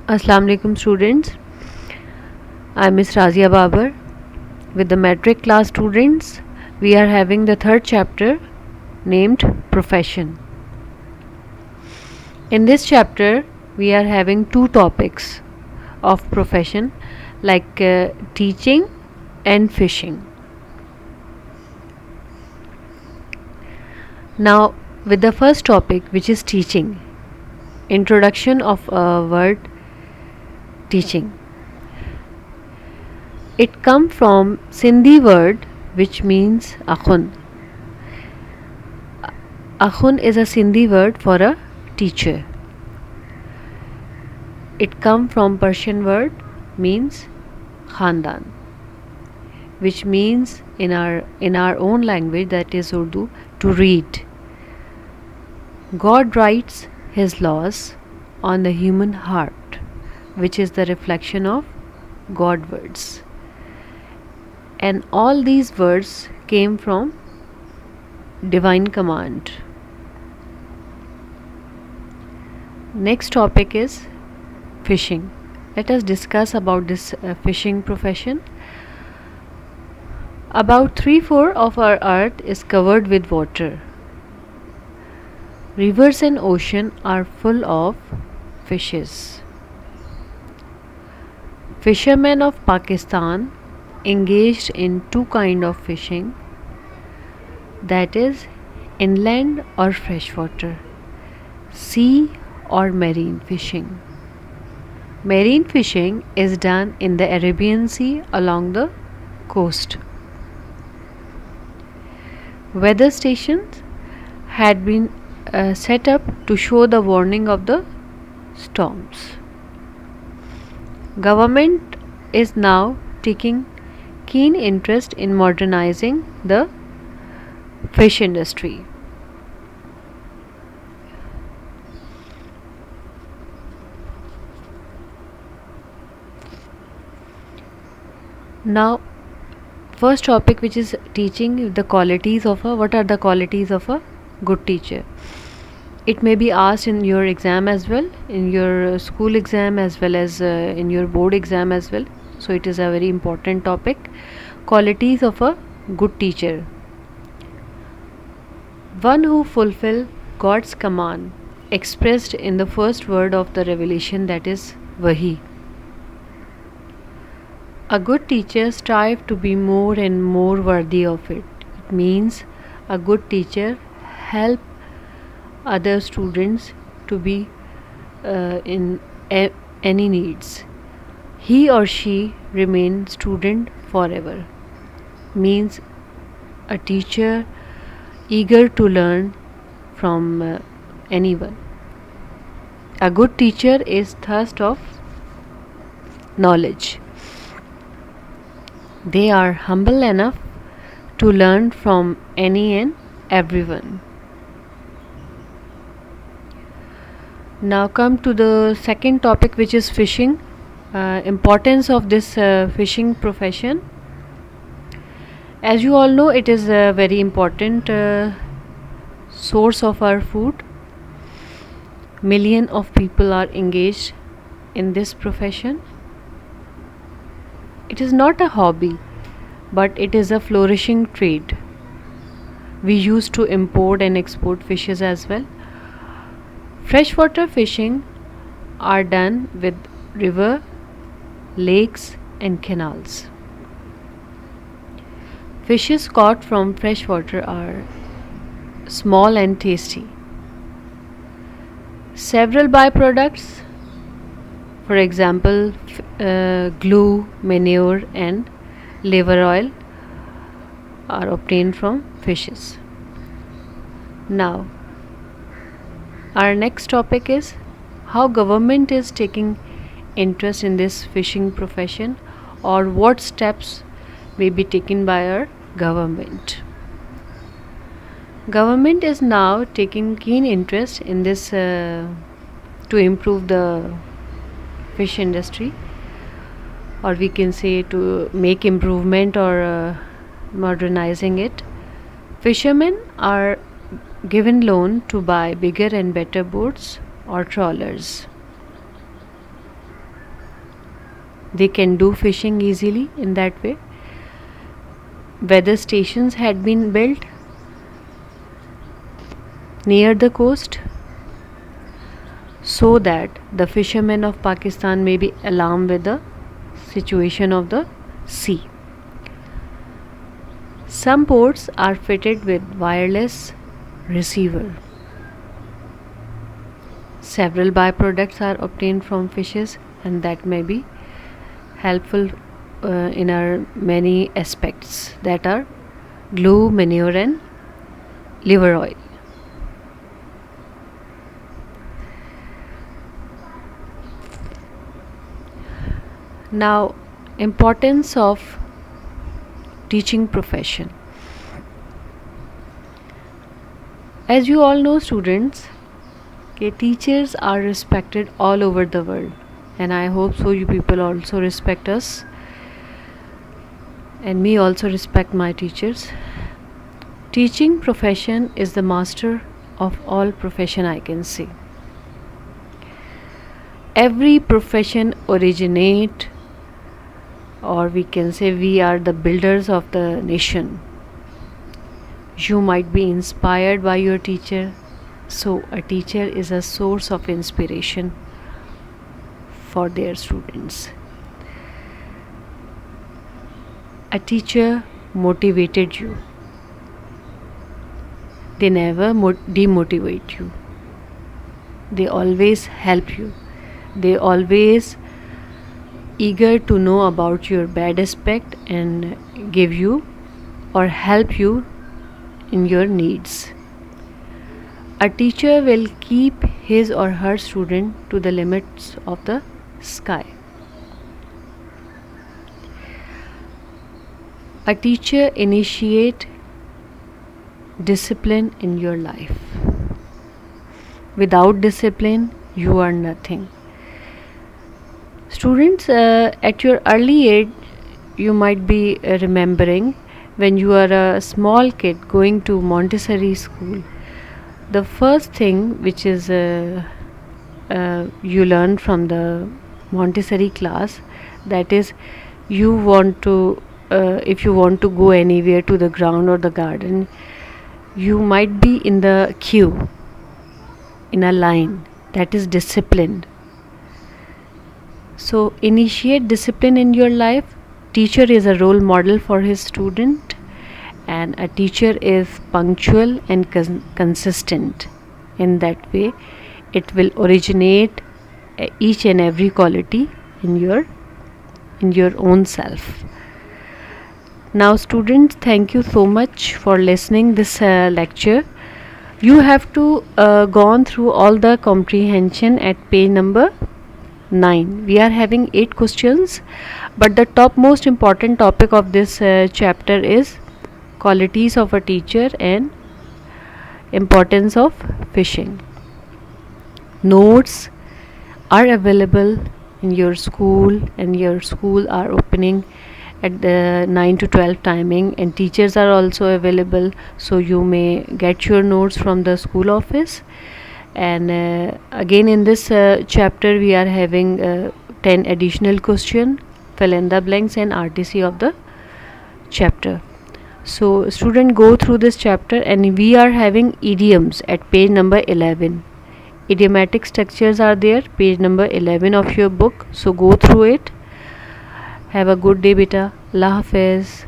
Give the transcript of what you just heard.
Assalamu alaikum students. I am Miss Razia Babar. With the metric class students, we are having the third chapter named Profession. In this chapter, we are having two topics of profession like teaching and fishing. Now, with the first topic, which is teaching, introduction of a word teaching. It comes from Sindhi word which means akhun. Akhun is a Sindhi word for a teacher. It comes from Persian word means khandan, which means in our own language, that is Urdu, to read. God writes his laws on the human heart, which is the reflection of God words. And all these words came from divine command. Next topic is fishing. Let us discuss about this fishing profession. About 3/4 of our earth is covered with water. Rivers and ocean are full of fishes. Fishermen of Pakistan engaged in two kind of fishing, that is inland or freshwater, sea or marine fishing. Marine fishing is done in the Arabian Sea along the coast. Weather stations had been set up to show the warning of the storms. Government is now taking keen interest in modernizing the fish industry. Now, first topic, which is teaching, the qualities of what are the qualities of a good teacher. It may be asked in your exam as well, in your school exam as well as in your board exam as well. So it is a very important topic. Qualities of a good teacher. One who fulfill God's command expressed in the first word of the revelation, that is Wahi. A good teacher strives to be more and more worthy of it. It means a good teacher help other students to be in any needs. He or she remain student forever. Means a teacher eager to learn from anyone. A good teacher is thirst of knowledge. They are humble enough to learn from any and everyone. Now come to the second topic, which is fishing. Importance of this fishing profession. As you all know, it is a very important source of our food. Millions of people are engaged in this profession. It is not a hobby, but it is a flourishing trade. We used to import and export fishes as well. Freshwater fishing are done with river, lakes and canals. Fishes caught from freshwater are small and tasty. Several byproducts, for example, glue, manure and liver oil, are obtained from fishes. Now, our next topic is how government is taking interest in this fishing profession, or what steps may be taken by our government. Government is now taking keen interest in this to improve the fish industry, or we can say to make improvement or modernizing it. Fishermen are given loan to buy bigger and better boats or trawlers. they can do fishing easily in that way. Weather stations had been built near the coast so that the fishermen of Pakistan may be alarmed with the situation of the sea. Some ports are fitted with wireless receiver. Several byproducts are obtained from fishes, and that may be helpful in our many aspects, that are glue, manure, and liver oil. Now, importance of teaching profession. As you all know, students, teachers are respected all over the world, and I hope so you people also respect us, and me also respect my teachers. Teaching profession is the master of all profession, I can say. Every profession originate, or we can say we are the builders of the nation. You might be inspired by your teacher, so a teacher is a source of inspiration for their students. A teacher motivated you. They never demotivate you. They always help you. They always eager to know about your bad aspect and give you or help you in your needs. A teacher will keep his or her student to the limits of the sky. A teacher initiate discipline in your life. Without discipline, you are nothing. Students, at your early age, you might be remembering when you are a small kid going to Montessori school. The first thing which is you learn from the Montessori class, that is, you want to if you want to go anywhere to the ground or the garden, you might be in the queue, in a line. That is discipline. So initiate discipline in your life. Teacher is a role model for his student, and a teacher is punctual and consistent. In that way, it will originate each and every quality in your own self. Now students, thank you so much for listening this lecture. You have to gone through all the comprehension at page number 9. We are having 8 questions, but the top most important topic of this chapter is qualities of a teacher and importance of fishing. Notes are available in your school, and your school are opening at the 9 to 12 timing, and teachers are also available, so you may get your notes from the school office. And again in this chapter we are having 10 additional question, fill in the blanks and RTC of the chapter. So student, go through this chapter, and we are having idioms at page number 11. Idiomatic structures are there, page number 11 of your book, so go through it. Have a good day beta. Allah Hafiz.